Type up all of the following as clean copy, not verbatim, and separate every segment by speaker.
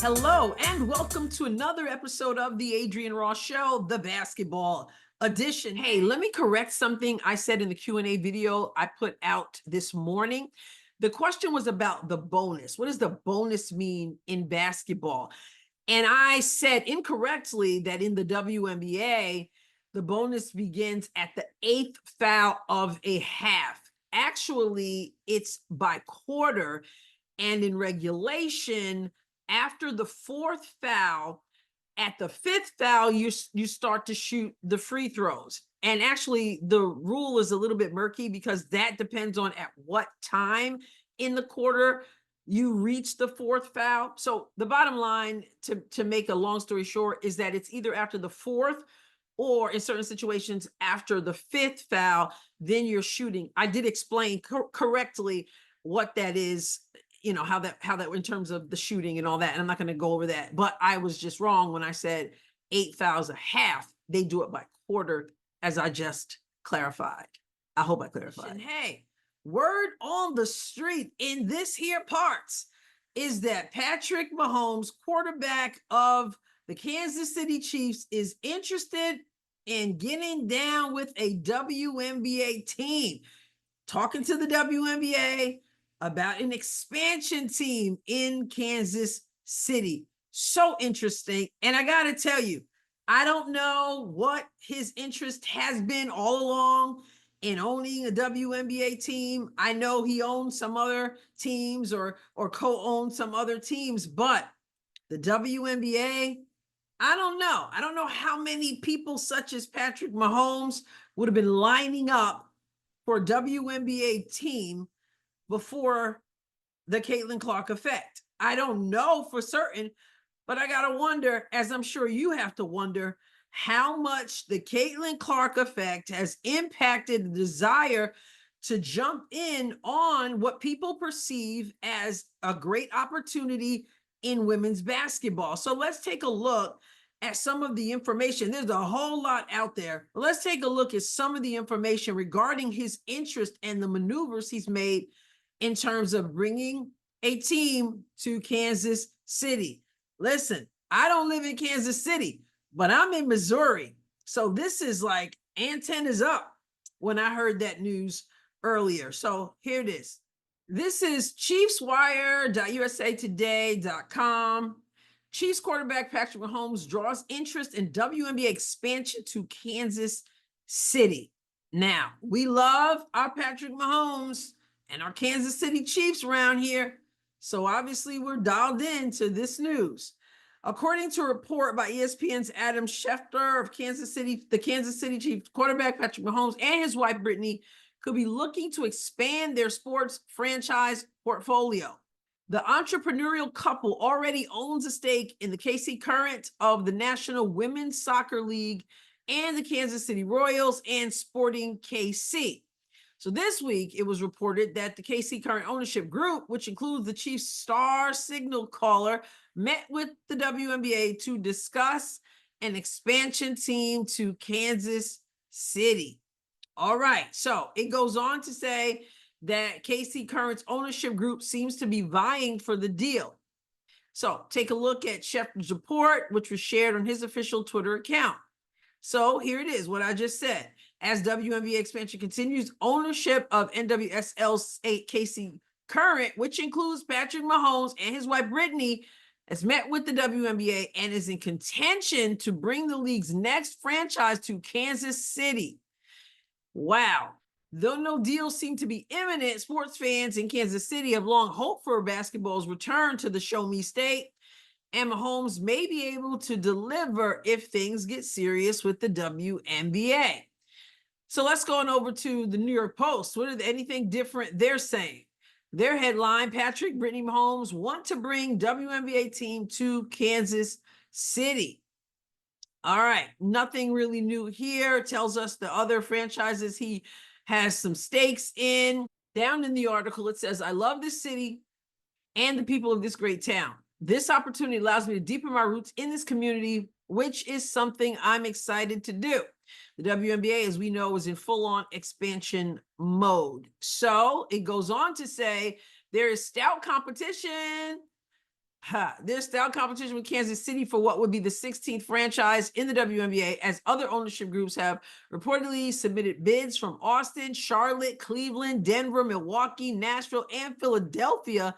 Speaker 1: Hello, and welcome to another episode of the Adrienne Ross Show, the basketball edition. Hey, let me correct something I said in the Q&A video I put out this morning. The question was about the bonus. What does the bonus mean in basketball? And I said incorrectly that in the WNBA, the bonus begins at the 8th foul of a half. Actually, it's by quarter, and in regulation, after the 4th foul, at the 5th foul, you start to shoot the free throws. And actually, the rule is a little bit murky because that depends on at what time in the quarter you reach the 4th foul. So the bottom line, to make a long story short, is that it's either after the 4th or in certain situations after the 5th foul, then you're shooting. I did explain correctly what that is, you know, how that in terms of the shooting and all that. And I'm not going to go over that, but I was just wrong when I said 8 fouls a half. They do it by quarter, as I just clarified. I hope I clarified. And hey, word on the street in this here parts is that Patrick Mahomes, quarterback of the Kansas City Chiefs, is interested in getting down with a WNBA team. Talking to the WNBA about an expansion team in Kansas City. So interesting. And I got to tell you, I don't know what his interest has been all along in owning a WNBA team. I know he owns some other teams or co-owns some other teams, but the WNBA, I don't know. I don't know how many people such as Patrick Mahomes would have been lining up for a WNBA team before the Caitlin Clark effect. I don't know for certain, but I got to wonder, as I'm sure you have to wonder, how much the Caitlin Clark effect has impacted the desire to jump in on what people perceive as a great opportunity in women's basketball. So let's take a look at some of the information. There's a whole lot out there. Let's take a look at some of the information regarding his interest and the maneuvers he's made in terms of bringing a team to Kansas City. Listen, I don't live in Kansas City, but I'm in Missouri. So this is like antennas up when I heard that news earlier. So here it is. This is ChiefsWire.usatoday.com. Chiefs quarterback Patrick Mahomes draws interest in WNBA expansion to Kansas City. Now, we love our Patrick Mahomes and our Kansas City Chiefs around here. So obviously we're dialed into this news. According to a report by ESPN's Adam Schefter of Kansas City, the Kansas City Chiefs quarterback Patrick Mahomes and his wife Brittany could be looking to expand their sports franchise portfolio. The entrepreneurial couple already owns a stake in the KC Current of the National Women's Soccer League and the Kansas City Royals and Sporting KC. So this week, it was reported that the KC Current ownership group, which includes the Chiefs star signal caller, met with the WNBA to discuss an expansion team to Kansas City. All right, so it goes on to say that KC Current's ownership group seems to be vying for the deal. So take a look at Schefter's report, which was shared on his official Twitter account. So here it is, what I just said. As WNBA expansion continues, ownership of NWSL's KC Current, which includes Patrick Mahomes and his wife Brittany, has met with the WNBA and is in contention to bring the league's next franchise to Kansas City. Wow. Though no deals seem to be imminent, sports fans in Kansas City have long hoped for basketball's return to the Show Me State, and Mahomes may be able to deliver if things get serious with the WNBA. So let's go on over to the New York Post. What are anything different they're saying? Their headline, Patrick, Brittany Mahomes want to bring WNBA team to Kansas City. All right, nothing really new here. It tells us the other franchises he has some stakes in. Down in the article, it says, I love this city and the people of this great town. This opportunity allows me to deepen my roots in this community, which is something I'm excited to do. The WNBA, as we know, is in full-on expansion mode. So it goes on to say there is stout competition There's style competition with Kansas City for what would be the 16th franchise in the WNBA, as other ownership groups have reportedly submitted bids from Austin, Charlotte, Cleveland, Denver, Milwaukee, Nashville, and Philadelphia,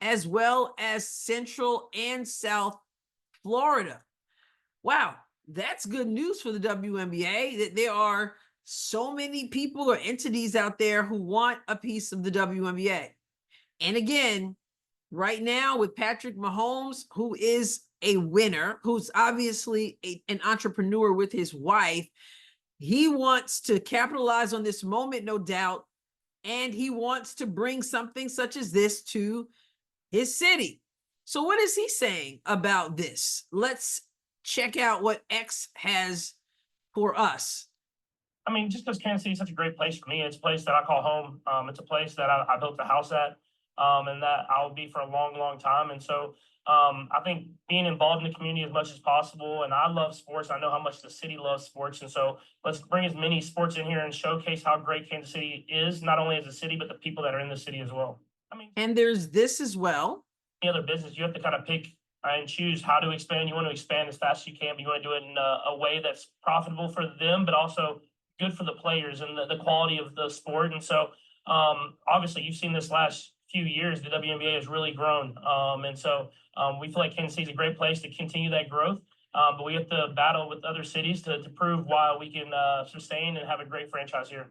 Speaker 1: as well as Central and South Florida. Wow, that's good news for the WNBA, that there are so many people or entities out there who want a piece of the WNBA. And again, right now with Patrick Mahomes, who is a winner, who's obviously an entrepreneur with his wife, he wants to capitalize on this moment, no doubt, and he wants to bring something such as this to his city. So what is he saying about this? Let's check out what X has for us.
Speaker 2: I mean, just because Kansas City is such a great place for me, it's a place that I call home. It's a place that I built the house at, and that I'll be for a long, long time. And so I think being involved in the community as much as possible, and I love sports. I know how much the city loves sports. And so let's bring as many sports in here and showcase how great Kansas City is, not only as a city, but the people that are in the city as well. I mean,
Speaker 1: and there's this as well.
Speaker 2: Any other business, you have to kind of pick and choose how to expand. You want to expand as fast as you can, but you want to do it in a way that's profitable for them, but also good for the players and the quality of the sport. And so obviously you've seen this last few years, the WNBA has really grown. And so we feel like Kansas City is a great place to continue that growth. But we have to battle with other cities to prove why we can sustain and have a great franchise here.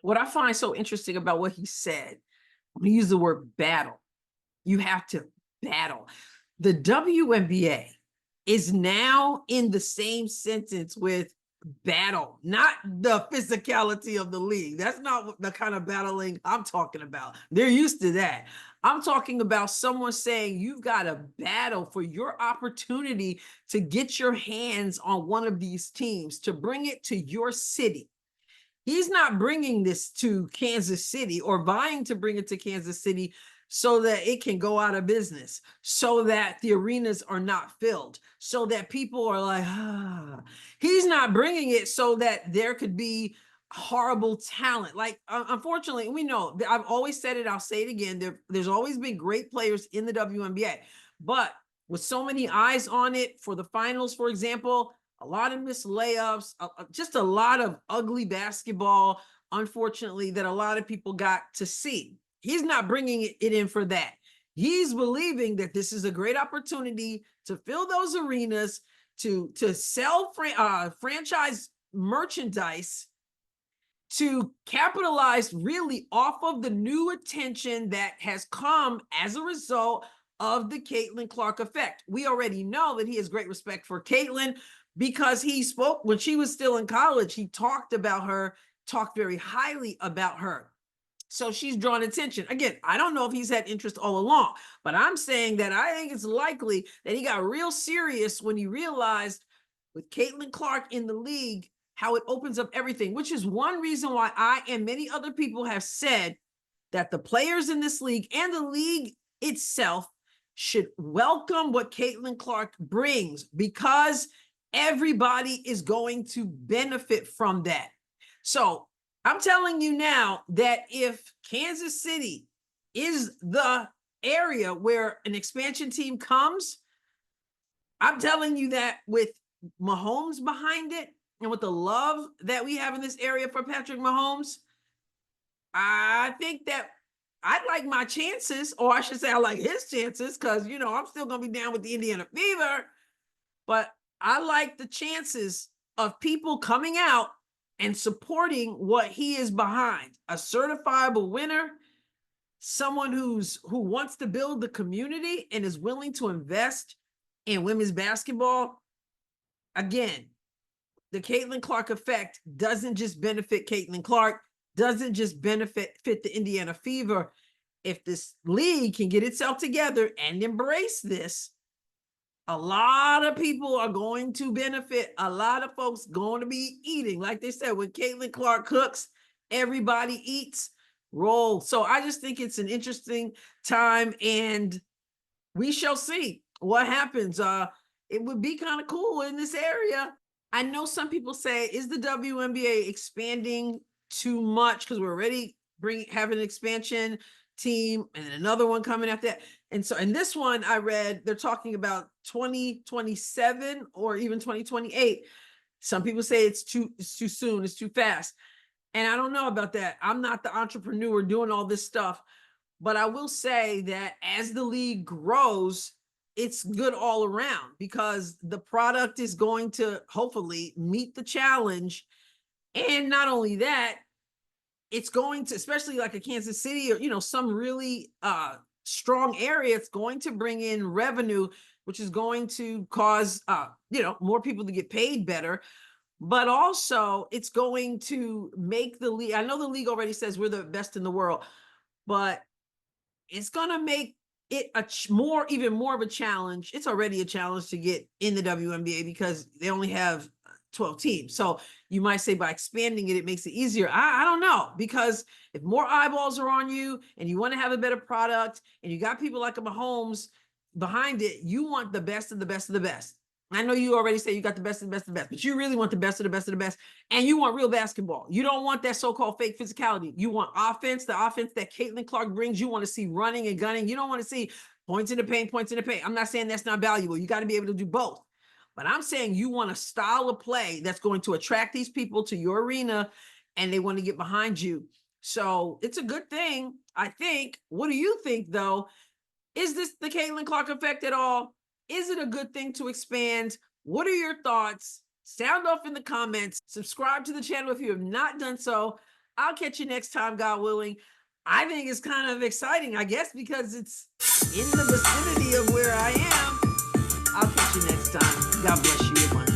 Speaker 1: What I find so interesting about what he said, when he used the word battle, you have to battle. The WNBA is now in the same sentence with battle, not the physicality of the league. That's not the kind of battling I'm talking about. They're used to that. I'm talking about someone saying you've got to battle for your opportunity to get your hands on one of these teams, to bring it to your city. He's not bringing this to Kansas City or vying to bring it to Kansas City so that it can go out of business, so that the arenas are not filled, so that people are like, ah. He's not bringing it so that there could be horrible talent. Like, unfortunately, we know, I've always said it, I'll say it again, there's always been great players in the WNBA, but with so many eyes on it for the finals, for example, a lot of missed layups, just a lot of ugly basketball, unfortunately, that a lot of people got to see. He's not bringing it in for that. He's believing that this is a great opportunity to fill those arenas, to sell franchise merchandise, to capitalize really off of the new attention that has come as a result of the Caitlin Clark effect. We already know that he has great respect for Caitlin because he spoke when she was still in college. He talked about her, talked very highly about her. So she's drawn attention. Again, I don't know if he's had interest all along, but I'm saying that I think it's likely that he got real serious when he realized with Caitlin Clark in the league, how it opens up everything, which is one reason why I and many other people have said that the players in this league and the league itself should welcome what Caitlin Clark brings, because everybody is going to benefit from that. So I'm telling you now that if Kansas City is the area where an expansion team comes, I'm telling you that with Mahomes behind it and with the love that we have in this area for Patrick Mahomes, I think that I like my chances, or I should say I like his chances, because, you know, I'm still going to be down with the Indiana Fever, but I like the chances of people coming out and supporting what he is behind. A certifiable winner, someone who wants to build the community and is willing to invest in women's basketball. Again, the Caitlin Clark effect doesn't just benefit Caitlin Clark, doesn't just benefit the Indiana Fever. If this league can get itself together and embrace this, a lot of people are going to benefit. A lot of folks going to be eating. Like they said, when Caitlin Clark cooks, everybody eats. Roll. So I just think it's an interesting time, and we shall see what happens. It would be kind of cool in this area. I know some people say, is the WNBA expanding too much because we're already having an expansion? team, and then another one coming after that. And so, in this one I read, they're talking about 2027 or even 2028. Some people say it's too soon, it's too fast. And I don't know about that. I'm not the entrepreneur doing all this stuff, but I will say that as the league grows, it's good all around because the product is going to hopefully meet the challenge. And not only that, it's going to, especially like a Kansas City or, some really strong area, it's going to bring in revenue, which is going to cause, more people to get paid better. But also it's going to make the league. I know the league already says we're the best in the world, but it's going to make it even more of a challenge. It's already a challenge to get in the WNBA because they only have 12 teams. So you might say by expanding it, it makes it easier. I don't know, because if more eyeballs are on you and you want to have a better product and you got people like a Mahomes behind it, you want the best of the best of the best. I know you already say you got the best of the best of the best, but you really want the best of the best of the best. And you want real basketball. You don't want that so-called fake physicality. You want offense, the offense that Caitlin Clark brings. You want to see running and gunning. You don't want to see points in the paint, points in the paint. I'm not saying that's not valuable. You got to be able to do both. But I'm saying you want a style of play that's going to attract these people to your arena and they want to get behind you. So it's a good thing, I think. What do you think, though? Is this the Caitlin Clark effect at all? Is it a good thing to expand? What are your thoughts? Sound off in the comments. Subscribe to the channel if you have not done so. I'll catch you next time, God willing. I think it's kind of exciting, I guess, because it's in the vicinity of where I am. I'll catch you next time. God bless you, everyone.